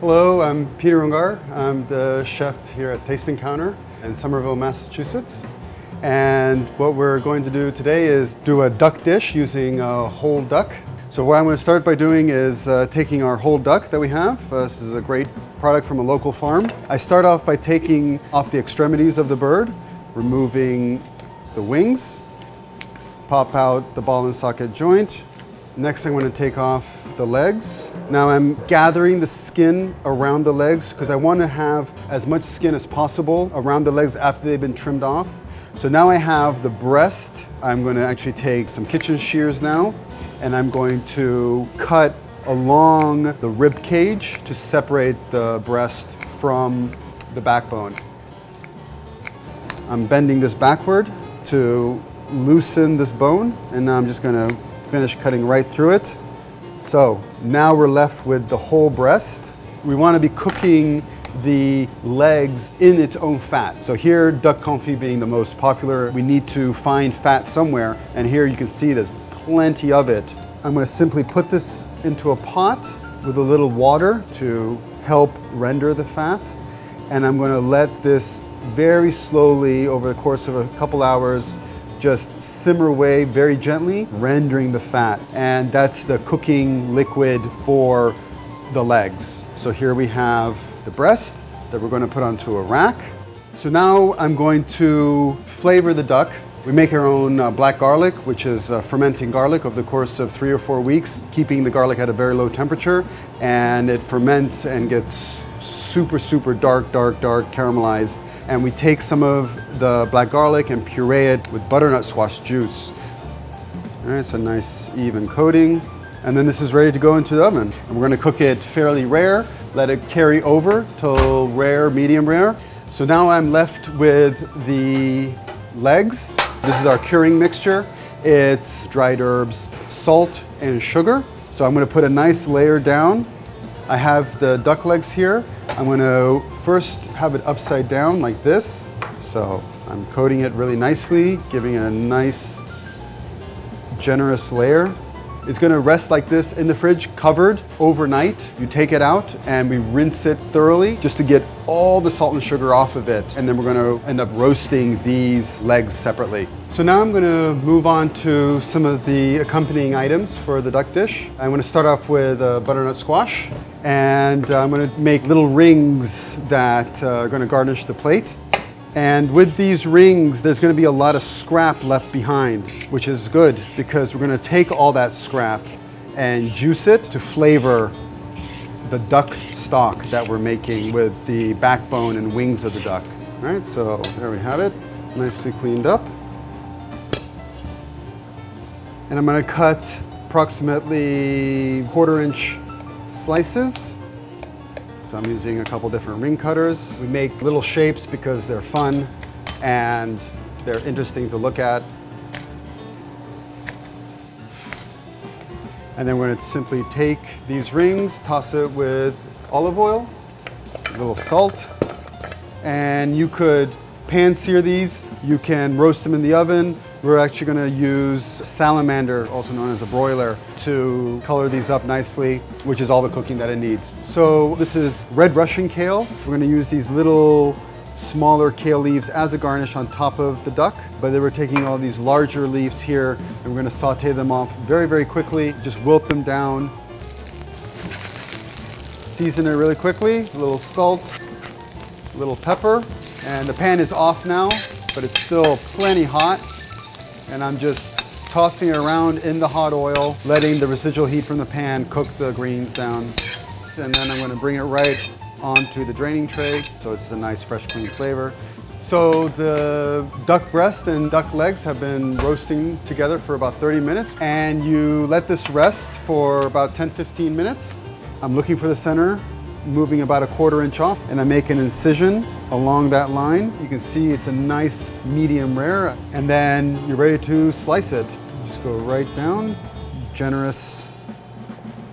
Hello, I'm Peter Ungar. I'm the chef here at Tasting Counter in Somerville, Massachusetts. And what we're going to do today is do a duck dish using a whole duck. So what I'm going to start by doing is taking our whole duck that we have. This is a great product from a local farm. I start off by taking off the extremities of the bird, removing the wings, pop out the ball and socket joint. Next, I'm going to take off the legs. Now I'm gathering the skin around the legs because I want to have as much skin as possible around the legs after they've been trimmed off. So now I have the breast. I'm going to actually take some kitchen shears now, and I'm going to cut along the rib cage to separate the breast from the backbone. I'm bending this backward to loosen this bone, and now I'm just going to finish cutting right through it. So now we're left with the whole breast. We want to be cooking the legs in its own fat. So here, duck confit being the most popular, we need to find fat somewhere, and here you can see there's plenty of it. I'm going to simply put this into a pot with a little water to help render the fat, and I'm going to let this very slowly over the course of a couple hours just simmer away very gently, rendering the fat. And that's the cooking liquid for the legs. So here we have the breast that we're going to put onto a rack. So now I'm going to flavor the duck. We make our own black garlic, which is fermenting garlic over the course of 3 or 4 weeks, keeping the garlic at a very low temperature, and it ferments and gets super dark caramelized. And we take some of the black garlic and puree it with butternut squash juice. All right, so nice even coating. And then this is ready to go into the oven. And we're gonna cook it fairly rare, let it carry over till rare, medium rare. So now I'm left with the legs. This is our curing mixture. It's dried herbs, salt, and sugar. So I'm gonna put a nice layer down. I have the duck legs here. I'm going to first have it upside down like this. So I'm coating it really nicely, giving it a nice, generous layer. It's going to rest like this in the fridge, covered overnight. You take it out and we rinse it thoroughly just to get all the salt and sugar off of it. And then we're going to end up roasting these legs separately. So now I'm going to move on to some of the accompanying items for the duck dish. I'm going to start off with butternut squash, and I'm going to make little rings that are going to garnish the plate. And with these rings, there's going to be a lot of scrap left behind, which is good because we're going to take all that scrap and juice it to flavor the duck stock that we're making with the backbone and wings of the duck. All right, so there we have it, nicely cleaned up. And I'm going to cut approximately 1/4-inch slices. So I'm using a couple different ring cutters. We make little shapes because they're fun and they're interesting to look at. And then we're going to simply take these rings, toss it with olive oil, a little salt, and you could pan sear these. You can roast them in the oven. We're actually going to use salamander, also known as a broiler, to color these up nicely, which is all the cooking that it needs. So this is red Russian kale. We're going to use these little smaller kale leaves as a garnish on top of the duck, but then we're taking all these larger leaves here and we're going to saute them off very quickly. Just wilt them down. Season it really quickly, a little salt, a little pepper, and the pan is off now, but it's still plenty hot. And I'm just tossing it around in the hot oil, letting the residual heat from the pan cook the greens down. And then I'm going to bring it right onto the draining tray, so it's a nice, fresh, clean flavor. So the duck breast and duck legs have been roasting together for about 30 minutes, and you let this rest for about 10-15 minutes. I'm looking for the center, moving about a 1/4 inch off, and I make an incision along that line. You can see it's a nice medium rare, and then you're ready to slice it. Just go right down, generous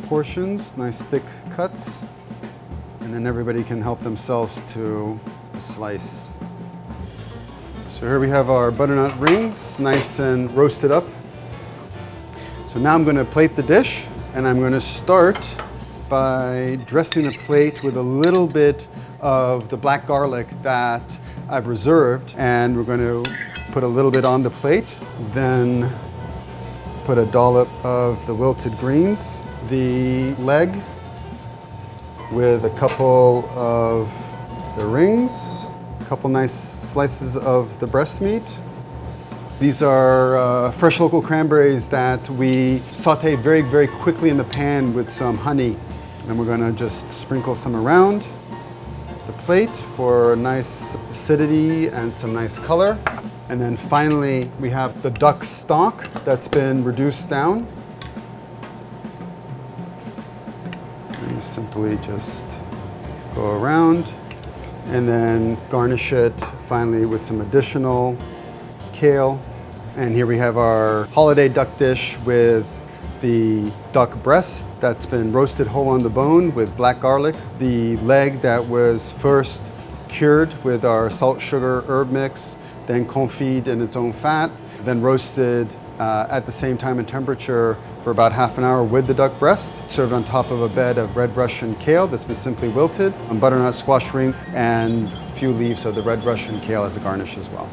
portions, nice thick cuts, and then everybody can help themselves to a slice. So here we have our butternut rings, nice and roasted up. So now I'm going to plate the dish, and I'm going to start by dressing the plate with a little bit of the black garlic that I've reserved, and we're going to put a little bit on the plate, then put a dollop of the wilted greens, the leg with a couple of the rings, a couple nice slices of the breast meat. These are fresh local cranberries that we saute very, very quickly in the pan with some honey. And we're gonna just sprinkle some around the plate for a nice acidity and some nice color. And then finally, we have the duck stock that's been reduced down. And you simply just go around and then garnish it finally with some additional kale. And here we have our holiday duck dish with the duck breast that's been roasted whole on the bone with black garlic, the leg that was first cured with our salt, sugar, herb mix, then confited in its own fat, then roasted at the same time and temperature for about half an hour with the duck breast, served on top of a bed of red Russian kale that's been simply wilted, on butternut squash ring, and a few leaves of the red Russian kale as a garnish as well.